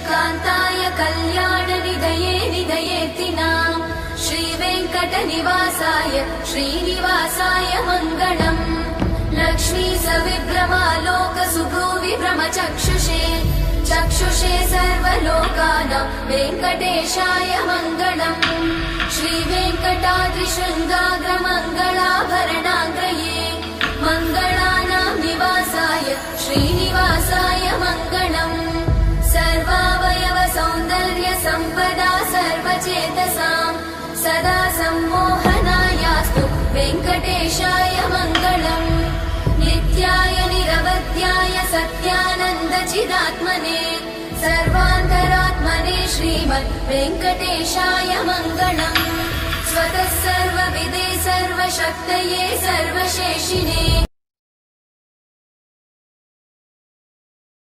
कान्ताय कल्याणनिधये निधयेतिनाम् श्रीवेङ्कटनिवासाय श्रीनिवासाय मङ्गलम् लक्ष्मी सविभ्रमालोकसुभ्रूविभ्रमचक्षुषे चक्षुषे सर्वलोकानां वेङ्कटेशाय मङ्गलम् श्रीवेङ्कटाद्रिशृङ्गाग्रमङ्गलाभरणाग्रये मङ्गलानां निवासाय श्रीनिवासाय मङ्गलम् सर्वावयव सौन्दर्य सम्पदा सर्वचेतसां सदा सम्मोहनायास्तु वेङ्कटेशाय मङ्गलम् नित्याय निरवध्याय सत्यानन्दचिदात्मने सर्वान्तरात्मने श्रीमद् वेङ्कटेशाय मङ्गलम् स्वतः सर्वविदे सर्वशक्तये सर्वशेषिणे